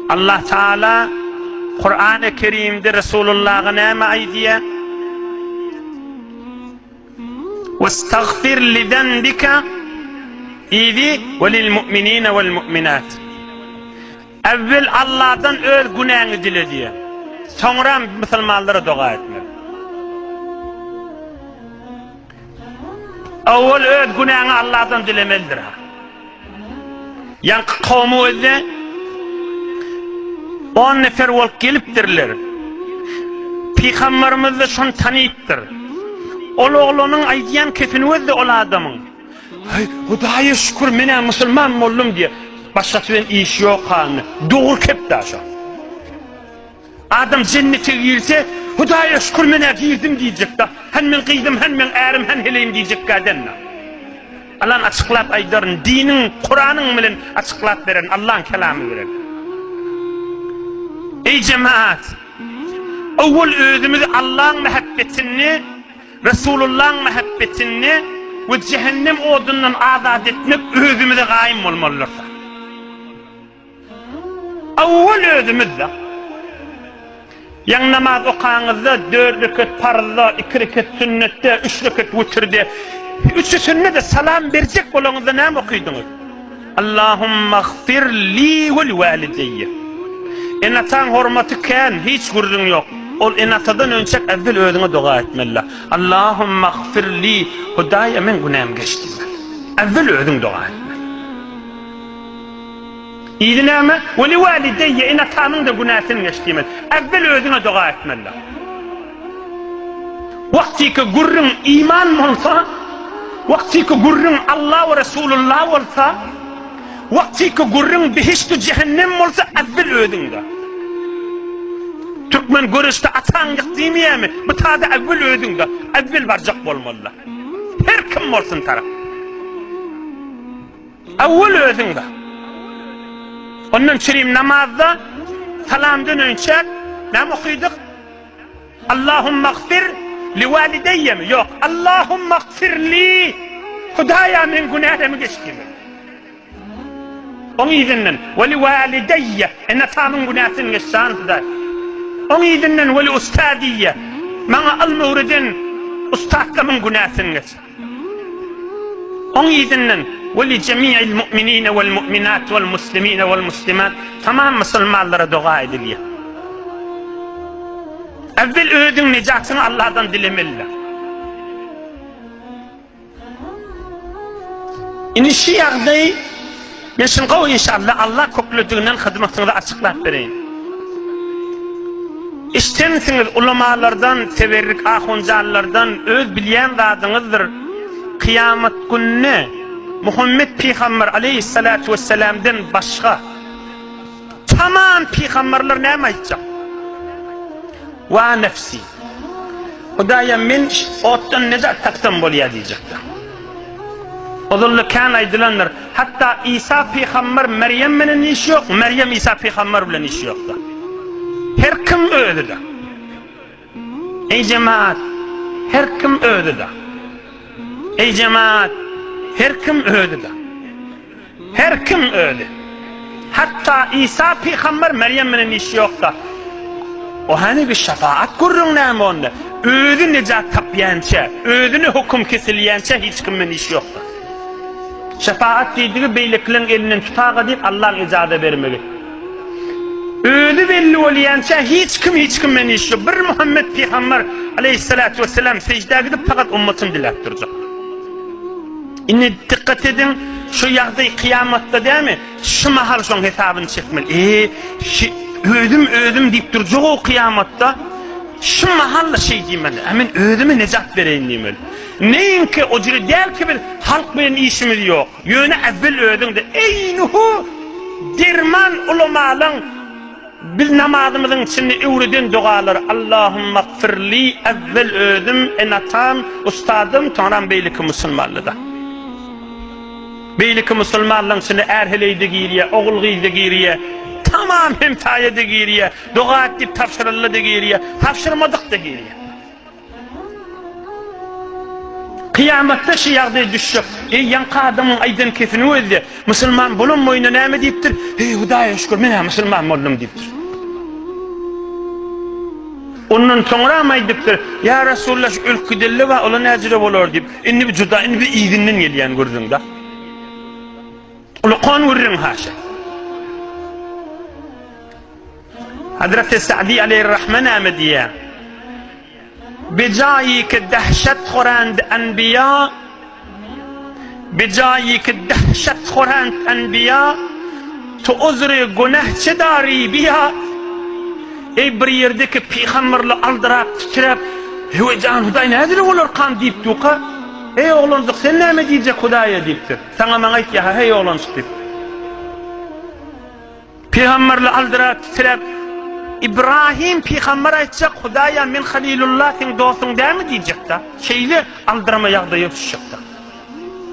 Allah Teala Kur'an-ı Kerim'de Resulullah'a näme aýdýa? "Vestagfir li zembika" idi ve lil mu'minina vel mu'minat. Evvel Allah'tan öz günahını dile diye. Sonra Müslümanlara dua etme. Evvel öz günahını Allah'tan dilemelidir. Yankı kavmi özde 10 nefer olup gelipdirler. Peygamberimiz de şunu tanıyıptır. Ol oğlunun aydiyan kefini özde ol adamın. Hay, Hudaya şükür mene Müslüman oldum diye. Başkasının iş yok hanı. Doğru kepti aşağı. Adam cennete girse, Hudaya şükür mene girdim diyecek da. Hen men kıydım, hen men erim, hen heleyim diyecek kadenna. Allah'ın açıklap aydarın, dinin, Kur'an'ın bilen açıklap veren, Allah'ın kelamı veren. Ey cemaat, evvel özümüzü Allah'ın mehabbetini, Resulullah'ın mehabbetini ve cehennem odundan azat etmek özümüze gaim olmalıdır. Evvel özümüzde, yan namaz okanızda 4 rekat farzda, 2 rekat sünnette, 3 rekat vitirde, 3'ü sünnete salam verecek olanızda ne okuydunuz? Allahumma gfir li ve valideyye. Enatan hormatı ken hiç gurrun yok. Ol enatadan önce evvel özüne dua etmeli. Allahumma gfir li, Hudaya men günahım geçtim. Evvel özün dua etmeli. İdiname ve li valideyye, enatanın da günahını geçtim. Evvel özüne dua etmeli. Vakti ki gurrun iman olsa, vakti ki gurrun Allah ve Resulullah olsa, vakti ki gurrun behiştü cehennem olsa evvel özünde. Türkmen görüşte atan yıktı mi? Bu tadı evvel özünde. Evvel varacak olmalı. Her kim olsun taraf. Evvel özünde. Onun için namazda salamdan önce ne okuyduk? Allahümme gfir li valideyye mi? Yok. Allahümme gfir li. Hudaya men günahımı geçtim. Onun izinden ve li valideyye, enatamın günahını geçsen Hudaya. Onun izinden ve li ustadiyye, bana al-muridin ustadlamın günahını geçsen. Onun izinden ve li cemi'il mu'minine vel mu'minat vel muslimine vel muslimat, tamam Müslümanlara dua ediliyor. Evvel ödün necatını Allah'tan dilemeliler. İnişi yağdayı, ben şimdi inşallah Allah koklüdüğünden hizmetini de açıklayıp vereyim. İstensiniz ulamalardan, teberrik ahuncarlardan öz bilen zadınızdır. Kıyamet gününe Muhammed Peygamber aleyhissalatu vesselam'dan başka tamam peygamberler ne aytacak? Wa nefsi. Hudaya men otdan necat taktam bolya diyecekler. Oğullu kan aydılanlar. Hatta İsa Peygamber Meryem bilen iş yok, Meryem İsa Peygamber bilen iş yok da. Her kim öldü da. Ey cemaat, her kim öldü da. Ey cemaat, her kim öldü da. Her kim öldü. Hatta İsa Peygamber Meryem bilen iş yok da. O hani bir şefaat gurrun näme onda? Özü necat tapyança, özüne hukum kesilyança hiç kimden iş yok da. Şefaat dediği beyliklerin elinden tutağa deyip Allah'ın icazı vermeli. Özü belli olayança hiç kimden iş yok. Bir Muhammed Peygamber aleyhissalatu vesselam secdeye gidip fakat ummatını dilep duracak. Yine dikkat edin, şu yağdayı kıyamatta değil mi? Şu mahal son hesabını çekmeli. Ödüm deyip duracak o kıyamatta. Şu mahalla şey diyeyim ben, hemen ödüme necat vereyim diyeyim öyle. Neyin ki o ciri değil ki bir halk benim işimiz yok. Yöne evvel ödüm de eynuhu dirman ulumalın biz namazımızın içinde üvreden dualar. Allahümme gfirli evvel ödüm enatam ustadım tanram beyliki musulmanlıda. Beyliki musulmanlığın içinde erheleyde giriye, oğul giyde giriye, tamam hem tayede giriye, dua edip tapşırılı da giriye, tapşırmadık da giriye. Kıyamatta şu yağday düşecek. Yanka adamın aydan kefini özde. Müslüman bulunmayına näme deyiptir? Hudaya şükür men Müslüman boldum deyiptir. Ondan sonra mı deyiptir? Ya Resulullah ülküdelle va ola näjire bolar deyip. Indi bir juda, indi bir izinden gelýän gördüň da. Ulu kan görürün haşa. Hazreti Sa'di aleyhirrahman amediye. بجاyi ki dehşet khorand enbiya, bejayî ki dehşet khorand enbiya, tu uzri günahçı dari biya. Ey bir yerdeki peygamberle aldırap titrep, "Hewecan Huday nädir bolar kan" diýip tuqa. "Ey oğlancık sen näme diýjek Hudaýa" diýipdir. "Saňa maň aýt ya, hey oğlancık" diýip. Peygamberle aldırap titrep, İbrahim peygamber aytacak Hudaýa men Halilullah sen dostun dämi diýjek da. Şeýle aldyrma ýagdaýa düşjekdi.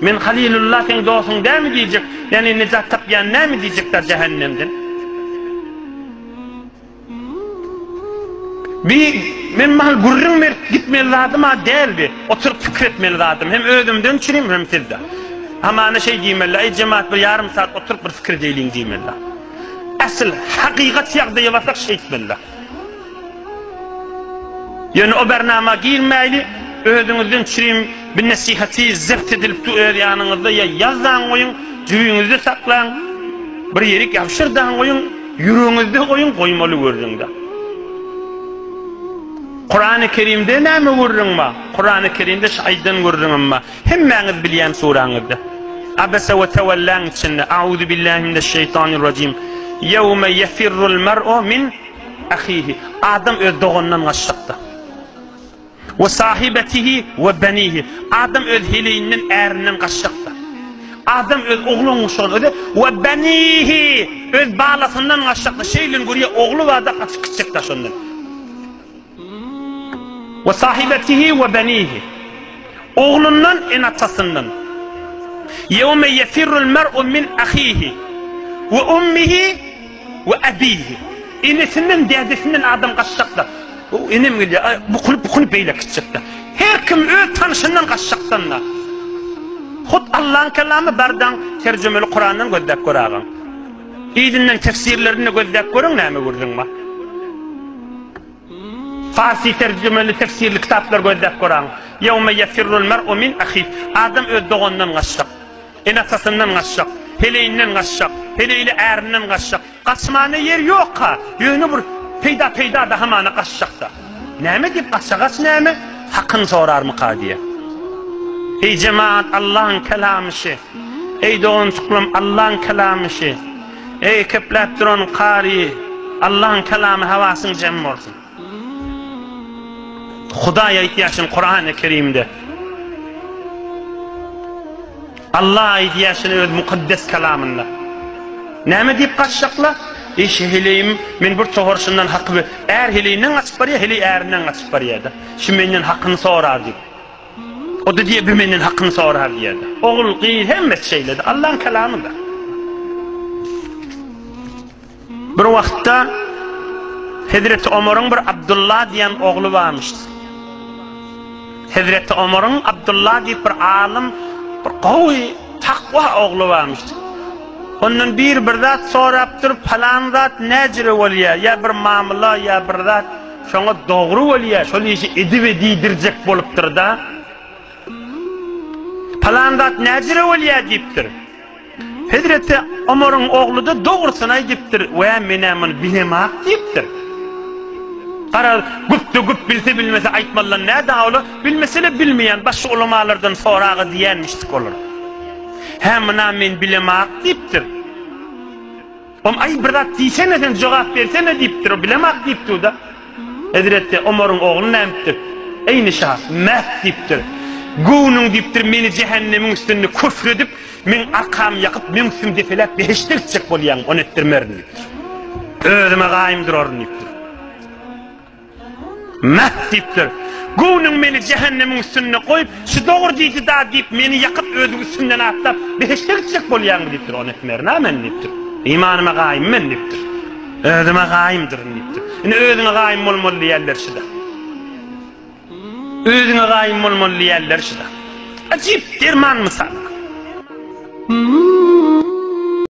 Men Halilullah sen dostun dämi diýjek. Yani nejat tapýan näme diýjek da cehennemden. Men mal gurrun mer gitmeli lazım ha derdi. Oturup fikir etmeli lazım. Hem özümden çirim hem sizde. Ama ana şey diýmeli, ey cemaat bir yarım saat oturup bir fikir diýelim diýmeli. Asıl hakikat ýagdaýa basak şey etmeli. Yani o bernama girmeyli, özünüzden çirim bir nasihati zept edilip ýanyňyzda ya yazdan goýun, jüýüňizde saklaň, bir ýerik ýapşyrdan goýun, ýüregiňizde goýun, goýmaly görüňde. Kur'an-ı Kerim'de näme görüňmi? Kur'an-ı Kerim'de şaýdan görüňmi? Hemmeňiz bilýän suraňyzda. Abasa ve tawallan içinde. A'udhu billahi mineşşeytanirracim. Yevme yefirrul mer'u min ahihi. Adam öz doğundan gaçşakda. Ve sahibetihi ve benihi. Adam öz hiliyinden ärinden gaçşakda. Adam öz oğlun şol öde ve benihi öz balasından gaçşakda. Şeýlen görýär oğlu wada gaçyp gitjekda şondan. Ve sahibetihi ve benihi. Oğlundan en atasından. Yevme yefirrul mer'u min ahihi ve ummihi ve abihi. İnesinden dedesinden adam kaçacakta. O inem geliyor. Bu kulüp beyle gidecekta. Her kim öz tanışından kaçacaktan da. Hud Allah'ın kelamı bardan tercümeli Kur'an'dan gözdek görağın. İyidinden tefsirlerini gözdek görün näme gördüňmi? Farsi tercümeli tefsirli kitaplar gözdek görağın. Yevme yefirrul mer'u min ahihi. Adam öz doğundan kaçacak. Enatasından kaçacak. Heleyinden kaçacak. Heleyle ärinden kaçacak. Kaçmana yer yok ha. Yönü bir peyda da hamana kaçacak da. Näme dip kaçacak? Näme? Hakkın sorar mı kadiye? Ey cemaat Allah'ın kelamışı. Ey doğun tuklum Allah'ın kelamışı. Ey keplep duran qari. Allah'ın kelamı havasın cem olsun. Hudaýa ihtiýaçyn Kur'an-ı Kerim'de. Allah ihtiýaçyny öz mukaddes kelamynda. Näme diýip gaçşaklar? Hileyim men bir toğurşundan haqqy är heleyinden gaçyp barýar, heleyi ärinden gaçyp barýarda. Şu menden haqqyny sorar diýip. O da diýip menden haqqyny sorar diýerdi. Oğul gyýy hemmet şeýledi. Allah'ın kelamynda. Bir wagtda Hazreti Ömer'in bir Abdullah diýen oğlu barmışdy. Hazreti Ömer'in Abdullah diýip bir alim, bir gowy takwa oğlu barmışdy. Ondan bir zat sorap durup falan zat näjire bolýar? Ya bir mamula ya bir zat şoňa dogry bolýar. Şol işi edip diýdirjek bolupdyr da. Falan zat näjire bolýar diýipdir. Hazreti Ömer'in oğlu da dogrusyny aýdypdyr. "Wa menem bilemak" diýipdir. Qarar güp bilse bilmese aýtmalar näde ola? Bilmesele bilmeýän başga ulamalardan soragy diýenmişdik olur. Hem men bilemak diýipdir. Ay bir zat diýsene jogap bersene diýipdir. Bilemak diýipdir da. Hazreti Ömer'in oğlu nämedir? Ey nişah, mehd diýipdir. Gownuň diýipdir meni cehennemin üstünde küfür edip, men arkam ýakyp, men üstüm defelep beşte gitjek bolýan, onu etdirmerin diýipdir. Özüme gaýymdyr orun diýipdir. Mehd diýipdir. Gownuň meni cehennemin üstünde goýup, şu dogry diýdi da diýip meni ýakyp özüň üstünden atlap beşte gitjek bolýan diýipdir, onu etmerin ha men diýipdir. İmanyma gaýym men diýipdir. Özüme gaýymdyr diýipdir. Ine özüne gaýym bolmaly diýerler şida. Özüne gaýym bolmaly diýerler şida. Acip derman mı sadık?